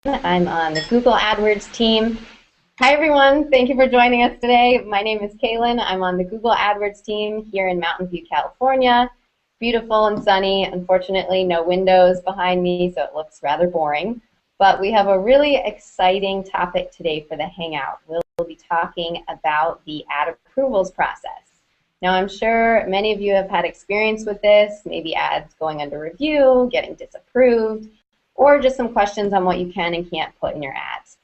I'm on the Google AdWords team. Hi, everyone. Thank you for joining us today. My name is Kaylin. I'm on the Google AdWords team here in Mountain View, California. Beautiful and sunny. Unfortunately, no windows behind me, so it looks rather boring. But we have a really exciting topic today for the Hangout. We'll be talking about the ad approvals process. Now, I'm sure many of you have had experience with this, maybe ads going under review, getting disapproved, or just some questions on what you can and can't put in your ads.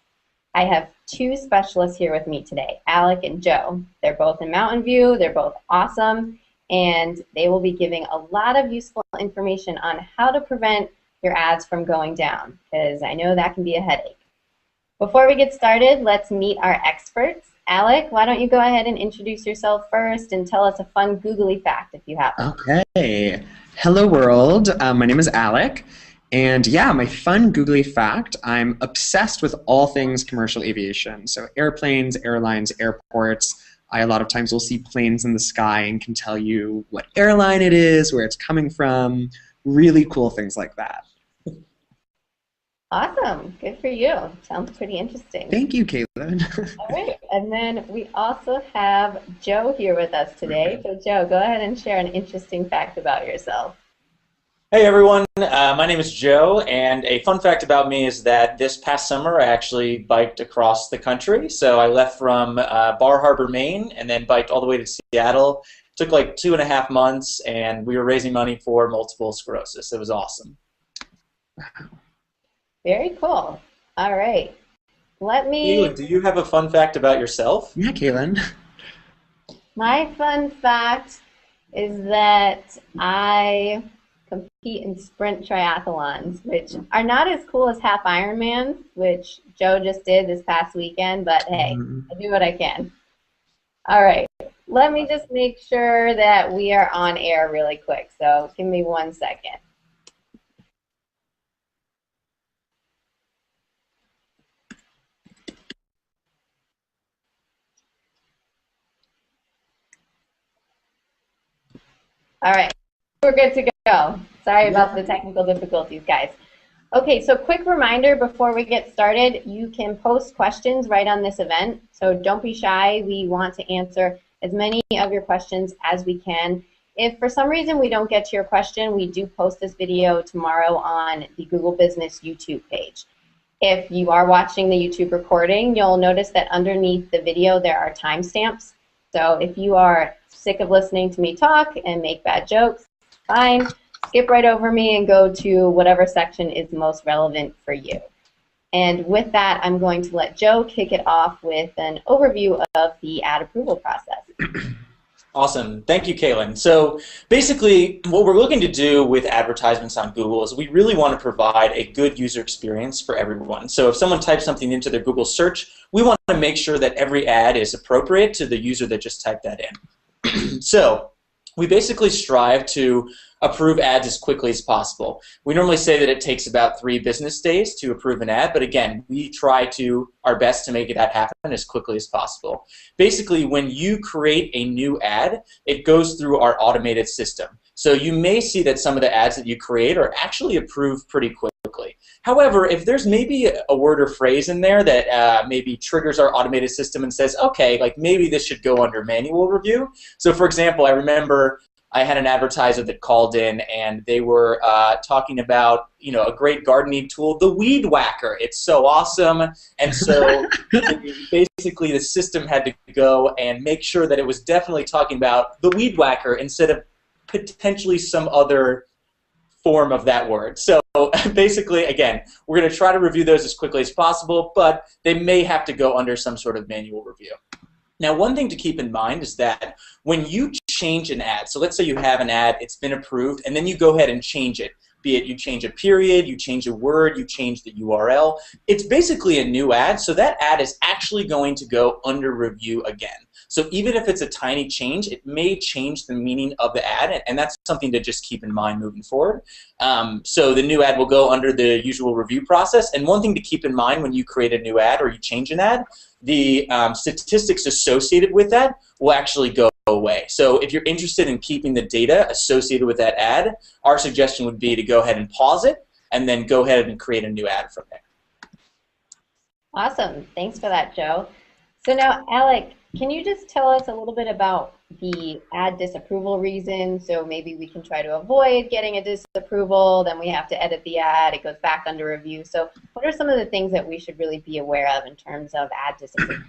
I have two specialists here with me today, Alec and Joe. They're both in Mountain View, they're both awesome, and they will be giving a lot of useful information on how to prevent your ads from going down, because I know that can be a headache. Before we get started, let's meet our experts. Alec, why don't you go ahead and introduce yourself first and tell us a fun googly fact if you have one. Okay. Hello, world. My name is Alec. And yeah, my fun googly fact, I'm obsessed with all things commercial aviation. So airplanes, airlines, airports. I a lot of times will see planes in the sky and can tell you what airline it is, where it's coming from. Really cool things like that. Awesome. Good for you. Sounds pretty interesting. Thank you, Caitlin. All right. And then we also have Joe here with us today. So Joe, go ahead and share an interesting fact about yourself. Hey everyone, my name is Joe, and a fun fact about me is that this past summer I actually biked across the country. So I left from Bar Harbor, Maine, and then biked all the way to Seattle. It took like 2.5 months, and we were raising money for multiple sclerosis. It was awesome. Very cool. All right. Caitlin, do you have a fun fact about yourself? Yeah, Caitlin. My fun fact is that I compete in sprint triathlons, which are not as cool as half Ironmans, which Joe just did this past weekend, but hey, I do what I can. All right. Let me just make sure that we are on air really quick, so give me 1 second. All right, we're good to go. Sorry about the technical difficulties, guys. Okay, so quick reminder before we get started, you can post questions right on this event, so don't be shy. We want to answer as many of your questions as we can. If for some reason we don't get to your question, we do post this video tomorrow on the Google Business YouTube page. If you are watching the YouTube recording, you'll notice that underneath the video there are timestamps. So if you are sick of listening to me talk and make bad jokes, fine. Skip right over me and go to whatever section is most relevant for you. And with that, I'm going to let Joe kick it off with an overview of the ad approval process. Awesome. Thank you, Kaylin. So basically, what we're looking to do with advertisements on Google is we really want to provide a good user experience for everyone. So if someone types something into their Google search, we want to make sure that every ad is appropriate to the user that just typed that in. So we basically strive to approve ads as quickly as possible. We normally say that it takes about 3 business days to approve an ad, but again, we try our best to make that happen as quickly as possible. Basically, when you create a new ad, it goes through our automated system. So you may see that some of the ads that you create are actually approved pretty quickly. However, if there's maybe a word or phrase in there that maybe triggers our automated system and says, okay, like maybe this should go under manual review. So for example, I remember I had an advertiser that called in and they were talking about, you know, a great gardening tool, the Weed Whacker. It's so awesome. And so basically the system had to go and make sure that it was definitely talking about the Weed Whacker instead of potentially some other form of that word. So basically, again, we're going to try to review those as quickly as possible, but they may have to go under some sort of manual review. Now, one thing to keep in mind is that when you change an ad, so let's say you have an ad, it's been approved, and then you go ahead and change it, be it you change a period, you change a word, you change the URL, it's basically a new ad, so that ad is actually going to go under review again. So even if it's a tiny change, it may change the meaning of the ad, and that's something to just keep in mind moving forward. So the new ad will go under the usual review process, and one thing to keep in mind when you create a new ad or you change an ad, the statistics associated with that will actually go away. So if you're interested in keeping the data associated with that ad, our suggestion would be to go ahead and pause it and then go ahead and create a new ad from there. Awesome. Thanks for that, Joe. So now, Alec, can you just tell us a little bit about the ad disapproval reason? So maybe we can try to avoid getting a disapproval, then we have to edit the ad, it goes back under review. So what are some of the things that we should really be aware of in terms of ad disapproval?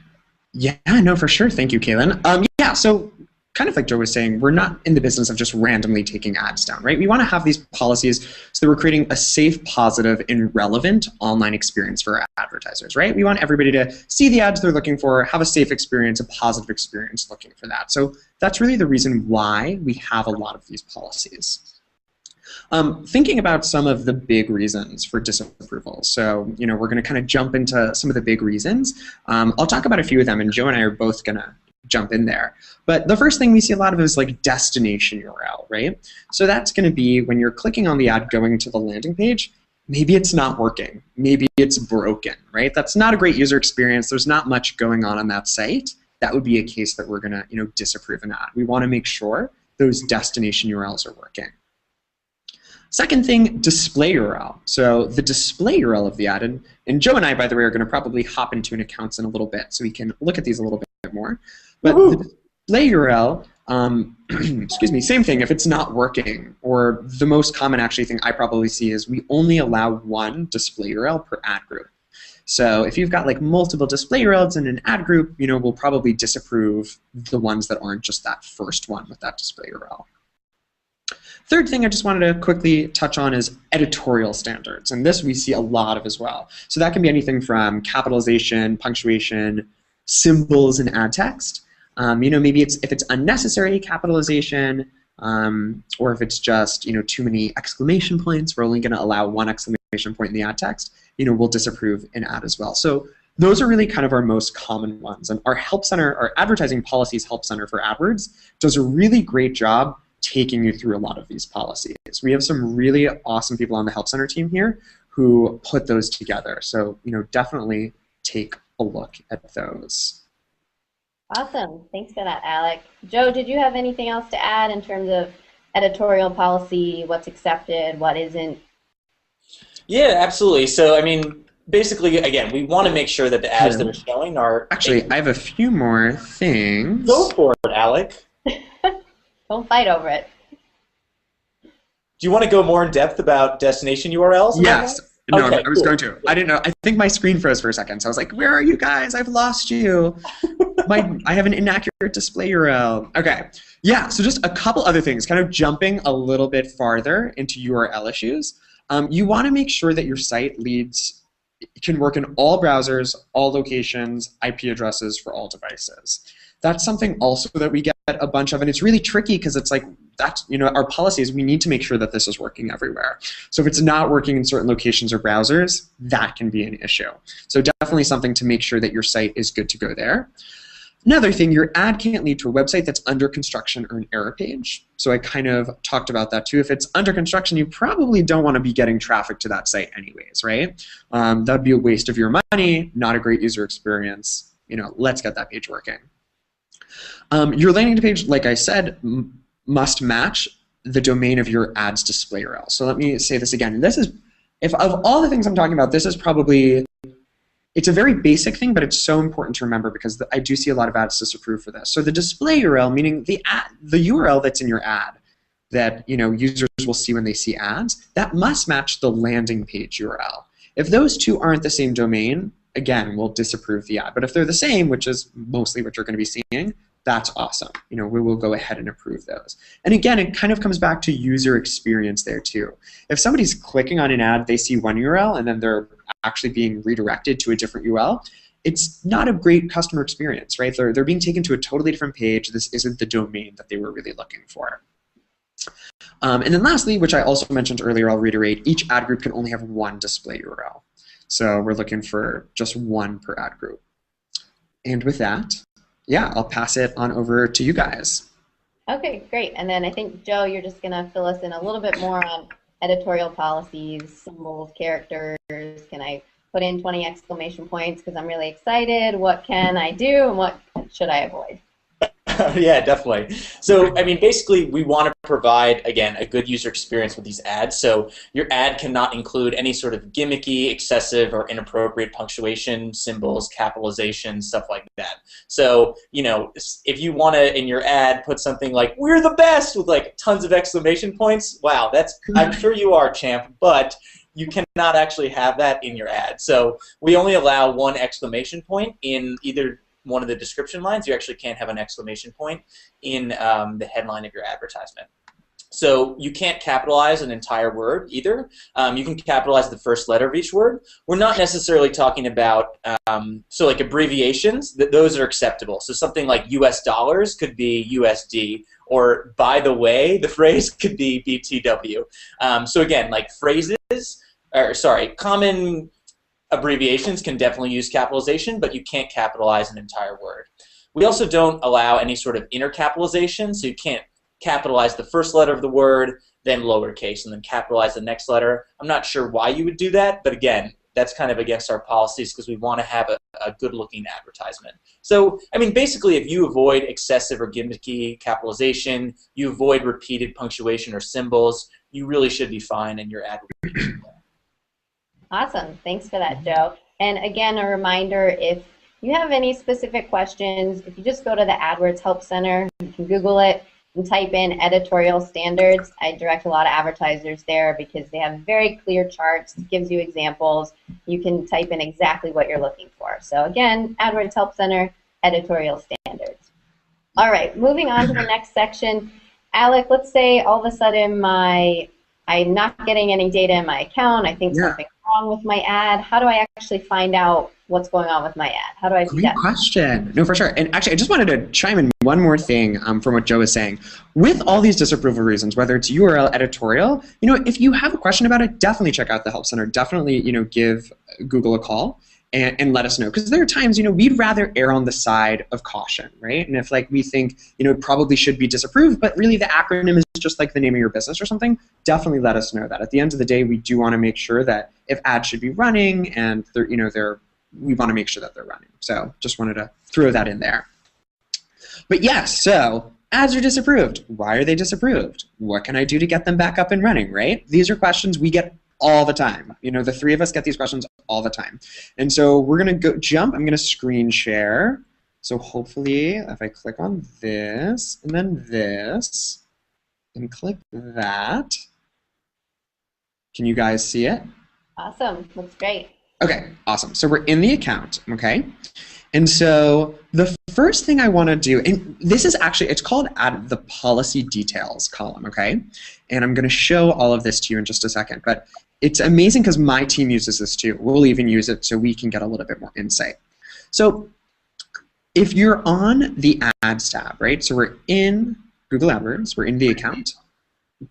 Yeah, no, for sure. Thank you, Kaylin. Yeah, so kind of like Joe was saying, we're not in the business of just randomly taking ads down, right? We want to have these policies so that we're creating a safe, positive, and relevant online experience for our advertisers, right? We want everybody to see the ads they're looking for, have a safe experience, a positive experience looking for that. So that's really the reason why we have a lot of these policies. Thinking about some of the big reasons for disapproval. So, we're going to kind of jump into some of the big reasons. I'll talk about a few of them, and Joe and I are both going to jump in there. But the first thing we see a lot of is like destination URL, right? So that's going to be when you're clicking on the ad going to the landing page, maybe it's not working. Maybe it's broken, right? That's not a great user experience. There's not much going on that site. That would be a case that we're going to, disapprove an ad. We want to make sure those destination URLs are working. Second thing, display URL. So the display URL of the ad, and Joe and I, by the way, are going to probably hop into an accounts in a little bit so we can look at these a little bit more. But the display URL, excuse me, same thing. If it's not working, or the most common actually thing I probably see is we only allow one display URL per ad group. So if you've got like multiple display URLs in an ad group, we'll probably disapprove the ones that aren't just that first one with that display URL. Third thing I just wanted to quickly touch on is editorial standards, and this we see a lot of as well. So that can be anything from capitalization, punctuation, symbols in ad text. Maybe if it's unnecessary capitalization, or if it's just too many exclamation points. We're only going to allow one exclamation point in the ad text. We'll disapprove an ad as well. So those are really kind of our most common ones, and our Help Center, our Advertising Policies Help Center for AdWords, does a really great job taking you through a lot of these policies. We have some really awesome people on the Help Center team here who put those together. So, definitely take a look at those. Awesome. Thanks for that, Alec. Joe, did you have anything else to add in terms of editorial policy, what's accepted, what isn't? Yeah, absolutely. So, basically, again, we want to make sure that the ads that are showing are... Actually, I have a few more things. Go for it, Alec. Don't fight over it. Do you want to go more in depth about destination URLs? Yes. No, okay, I was going to. I didn't know. I think my screen froze for a second, so I was like, where are you guys? I've lost you. I have an inaccurate display URL. Okay. Yeah, so just a couple other things, kind of jumping a little bit farther into URL issues. You want to make sure that your site can work in all browsers, all locations, IP addresses for all devices. That's something also that we get a bunch of, and it's really tricky because it's like that's our policies. We need to make sure that this is working everywhere. So if it's not working in certain locations or browsers, that can be an issue. So definitely something to make sure that your site is good to go there. Another thing, your ad can't lead to a website that's under construction or an error page. So I kind of talked about that too. If it's under construction, you probably don't want to be getting traffic to that site anyways, right? That would be a waste of your money, not a great user experience. Let's get that page working. Your landing page, like I said, must match the domain of your ad's display URL. So let me say this again. This is, if of all the things I'm talking about, this is probably, it's a very basic thing, but it's so important to remember because I do see a lot of ads disapprove for this. So the display URL, meaning the URL that's in your ad that users will see when they see ads, that must match the landing page URL. If those two aren't the same domain, again, we'll disapprove the ad. But if they're the same, which is mostly what you're going to be seeing, that's awesome. We will go ahead and approve those. And again, it kind of comes back to user experience there too. If somebody's clicking on an ad, they see one URL and then they're actually being redirected to a different URL, it's not a great customer experience, right? They're being taken to a totally different page. This isn't the domain that they were really looking for. And then lastly, which I also mentioned earlier, I'll reiterate, each ad group can only have one display URL. So we're looking for just one per ad group. And with that, yeah, I'll pass it on over to you guys. Okay, great. And then I think, Joe, you're just going to fill us in a little bit more on editorial policies, symbols, characters. Can I put in 20 exclamation points because I'm really excited? What can I do and what should I avoid? Yeah, definitely. So, I mean, basically, we want to provide, again, a good user experience with these ads. So your ad cannot include any sort of gimmicky, excessive, or inappropriate punctuation, symbols, capitalization, stuff like that. So, you know, if you want to, in your ad, put something like, "We're the best," with like tons of exclamation points, wow, I'm sure you are, champ, but you cannot actually have that in your ad. So we only allow one exclamation point in either one of the description lines. You actually can't have an exclamation point in the headline of your advertisement. So you can't capitalize an entire word either. You can capitalize the first letter of each word. We're not necessarily talking about, so like abbreviations, those are acceptable. So something like US dollars could be USD, or by the way, the phrase could be BTW. So again, like common abbreviations can definitely use capitalization, but you can't capitalize an entire word. We also don't allow any sort of intercapitalization, so you can't capitalize the first letter of the word, then lowercase, and then capitalize the next letter. I'm not sure why you would do that, but again, that's kind of against our policies because we want to have a good-looking advertisement. So, I mean, basically, if you avoid excessive or gimmicky capitalization, you avoid repeated punctuation or symbols, you really should be fine, and your ad will be good. Awesome. Thanks for that, Joe. And again, a reminder, if you have any specific questions, if you just go to the AdWords Help Center, you can Google it and type in editorial standards. I direct a lot of advertisers there because they have very clear charts. It gives you examples. You can type in exactly what you're looking for. So again, AdWords Help Center, editorial standards. All right, moving on to the next section. Alec, let's say all of a sudden I'm not getting any data in my account. I think something's wrong with my ad. How do I actually find out what's going on with my ad? How do I do that? Great question. No, for sure. And actually, I just wanted to chime in one more thing from what Joe was saying. With all these disapproval reasons, whether it's URL, editorial, you know, if you have a question about it, definitely check out the Help Center. Definitely, you know, give Google a call and let us know. Because there are times, you know, we'd rather err on the side of caution, right? And if like we think, you know, it probably should be disapproved, but really the acronym is just like the name of your business or something, definitely let us know that. At the end of the day, we do want to make sure that if ads should be running and they're, you know, we want to make sure that they're running. So just wanted to throw that in there. But yes, so ads are disapproved. Why are they disapproved? What can I do to get them back up and running, right? These are questions we get all the time. You know, the three of us get these questions all the time. And so we're going to I'm going to screen share. So hopefully if I click on this and then this and click that, can you guys see it? Awesome. Looks great. Okay, awesome. So we're in the account, okay? And so the first thing I want to do, and this is actually, it's called add the policy details column, okay? And I'm going to show all of this to you in just a second, but it's amazing because my team uses this too. We'll even use it so we can get a little bit more insight. So if you're on the ads tab, right? So we're in Google AdWords, we're in the account,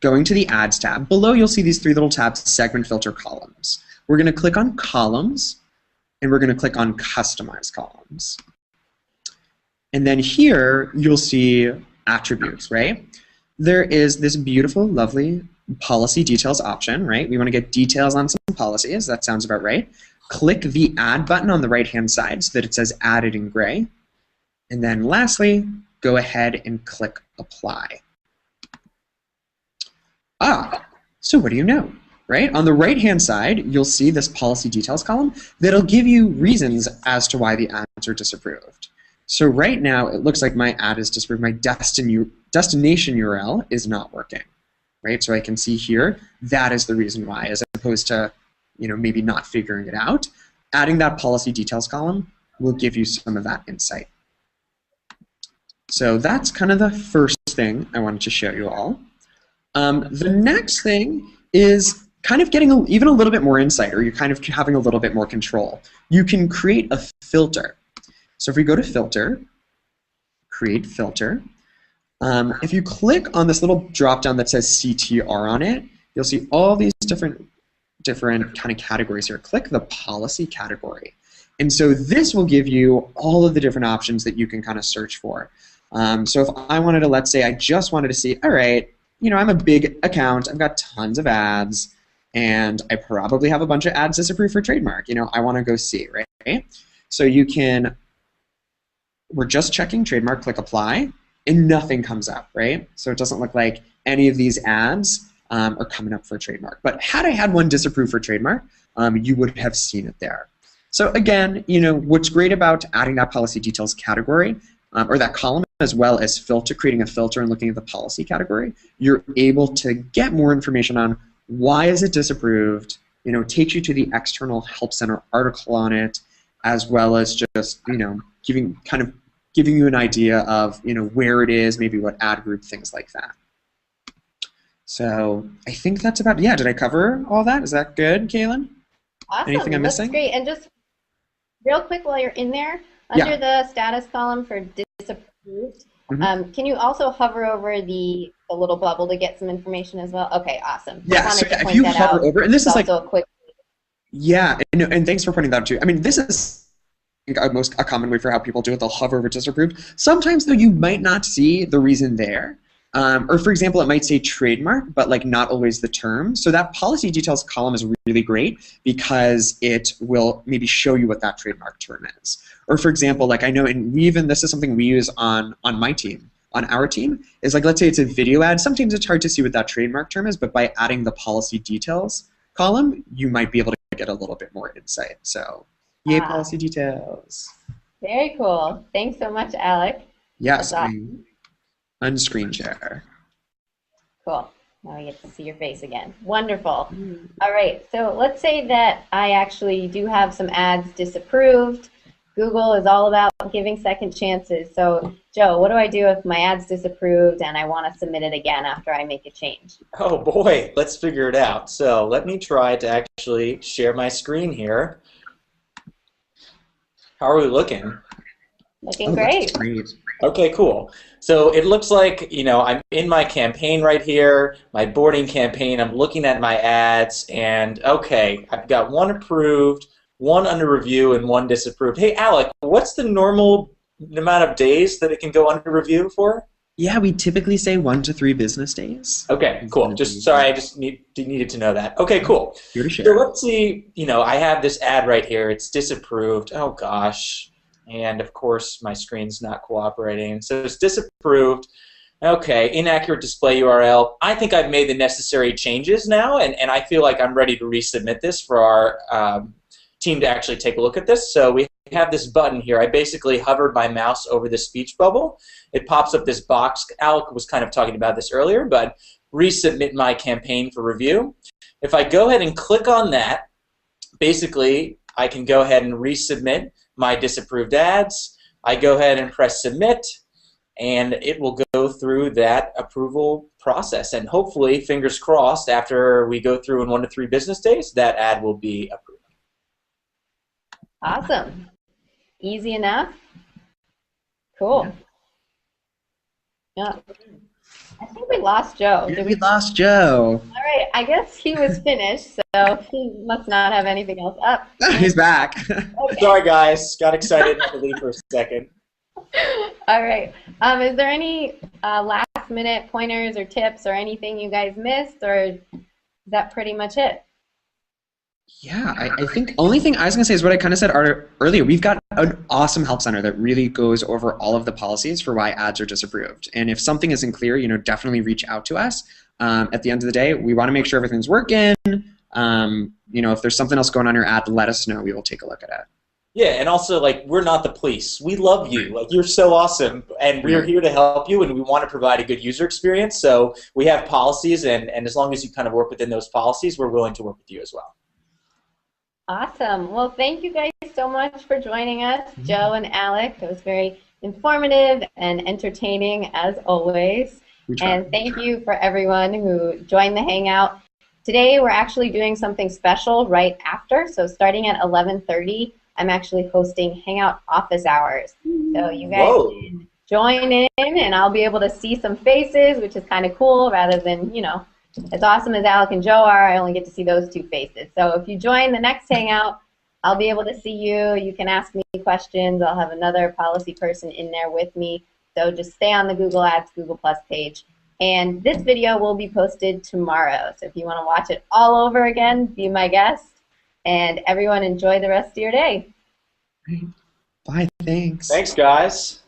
going to the ads tab. Below you'll see these three little tabs, segment, filter, columns. We're going to click on columns, and we're going to click on customize columns. And then here you'll see attributes, right? There is this beautiful, lovely policy details option, right? We want to get details on some policies. That sounds about right. Click the add button on the right-hand side so that it says added in gray. And then lastly, go ahead and click apply. So what do you know? Right? On the right-hand side, you'll see this policy details column that'll give you reasons as to why the ads are disapproved. So right now, it looks like my ad is disapproved. My destination URL is not working, right? So I can see here that is the reason why, as opposed to, you know, maybe not figuring it out. Adding that policy details column will give you some of that insight. So that's kind of the first thing I wanted to show you all. The next thing is kind of getting even a little bit more insight, or you're kind of having a little bit more control. You can create a filter. So if we go to filter, create filter, if you click on this little drop down that says CTR on it, you'll see all these different kind of categories here. Click the policy category. And so this will give you all of the different options that you can kind of search for. So if I wanted to, let's say I just wanted to see, all right, you know, I'm a big account, I've got tons of ads, and I probably have a bunch of ads disapproved for trademark. You know, I want to go see, right? So you can, we're just checking trademark, click apply, and nothing comes up, right? So it doesn't look like any of these ads are coming up for a trademark. But had I had one disapproved for trademark, you would have seen it there. So again, what's great about adding that policy details category or that column, as well as creating a filter and looking at the policy category, you're able to get more information on why is it disapproved, takes you to the external help center article on it, as well as just, giving you an idea of, where it is, maybe what ad group, things like that. So I think that's about, yeah, did I cover all that? Is that good, Kaylin? Awesome. Anything I'm missing? That's great. And just real quick while you're in there, under the status column for disapproved, can you also hover over the little bubble to get some information as well? Okay, awesome. Yeah, so if you hover over, and this is like, a quick. Yeah, and thanks for pointing that out too. I mean, this is a common way for how people do it. They'll hover over disapproved. Sometimes, though, you might not see the reason there. Or, for example, it might say trademark, but like not always the term. So that policy details column is really great because it will maybe show you what that trademark term is. Or, for example, like I know, and this is something we use on my team, on our team, is like, let's say it's a video ad. Sometimes it's hard to see what that trademark term is, but by adding the policy details column, you might be able to get a little bit more insight. So, yay, policy details. Very cool. Thanks so much, Alec. Yes, unscreen share. Cool. Now I get to see your face again. Wonderful. All right. So let's say that I actually do have some ads disapproved. Google is all about giving second chances. So, Joe, what do I do if my ad's disapproved and I want to submit it again after I make a change? Oh boy, let's figure it out. So let me try to actually share my screen here. How are we looking? Looking great. Okay, cool. So it looks like, I'm in my campaign right here, my boarding campaign. I'm looking at my ads, and okay, I've got one approved, one under review, and one disapproved. Hey, Alec, what's the normal amount of days that it can go under review for? Yeah, we typically say 1 to 3 business days. Okay, cool. Sorry, I just needed to know that. Okay, cool. Here to share. So let's see, I have this ad right here. It's disapproved. Oh, gosh. And, of course, my screen's not cooperating. So it's disapproved. Okay, inaccurate display URL. I think I've made the necessary changes now, and I feel like I'm ready to resubmit this for our team to actually take a look at this. So we have this button here. I basically hovered my mouse over the speech bubble. It pops up this box. Alec was kind of talking about this earlier, but resubmit my campaign for review. If I go ahead and click on that, basically I can go ahead and resubmit my disapproved ads. I go ahead and press submit, and it will go through that approval process. And hopefully, fingers crossed, after we go through in 1 to 3 business days, that ad will be approved. Awesome. Easy enough. Cool. Yeah. I think we lost Joe. We lost Joe. All right. I guess he was finished, so he must not have anything else up. He's back. Okay. Sorry, guys. Got excited to leave for a second. All right. Is there any last-minute pointers or tips or anything you guys missed, or is that pretty much it? Yeah, I think only thing I was going to say is what I kind of said earlier. We've got an awesome help center that really goes over all of the policies for why ads are disapproved. And if something isn't clear, definitely reach out to us. At the end of the day, we want to make sure everything's working. If there's something else going on in your ad, let us know. We will take a look at it. Yeah, and also, we're not the police. We love you. You're so awesome, and we're here to help you, and we want to provide a good user experience. So we have policies, and as long as you kind of work within those policies, we're willing to work with you as well. Awesome. Well, thank you guys so much for joining us, Joe and Alec. It was very informative and entertaining, as always. And thank you for everyone who joined the Hangout. Today, we're actually doing something special right after. So starting at 11:30, I'm actually hosting Hangout office hours. So you guys can join in, and I'll be able to see some faces, which is kind of cool, rather than, as awesome as Alec and Joe are, I only get to see those 2 faces. So if you join the next Hangout, I'll be able to see you. You can ask me questions. I'll have another policy person in there with me. So just stay on the Google Ads Google Plus page. And this video will be posted tomorrow. So if you want to watch it all over again, be my guest. And everyone enjoy the rest of your day. Bye, thanks. Thanks, guys.